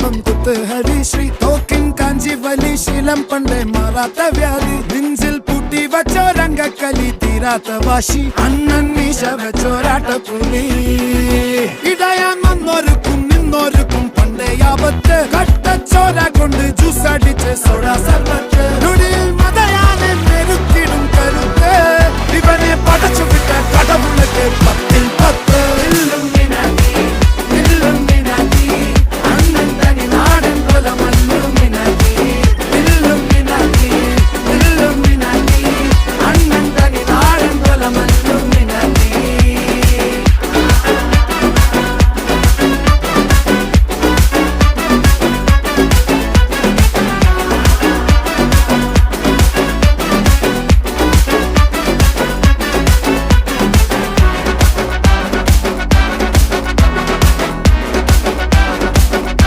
കമ്പം കുത്ത് ഹരിശ്രീ തോക്കിൻ കാഞ്ചി വലി ശീലം പണ്ടേ മാറാത്ത വ്യാധി നെഞ്ചിൽ പൂട്ടി വച്ചോരംഗക്കലി തീരാത്ത വാശി അണ്ണൻ മീശ വെച്ചോരാട്ടപ്പുലി ഇടയാൻ വന്നോർക്കും നിന്നോർക്കും പണ്ടേ ആപത്ത് കട്ടച്ചോര കൊണ്ട് ജ്യൂസ് അടിച്ച് സോഡ സർബത്ത്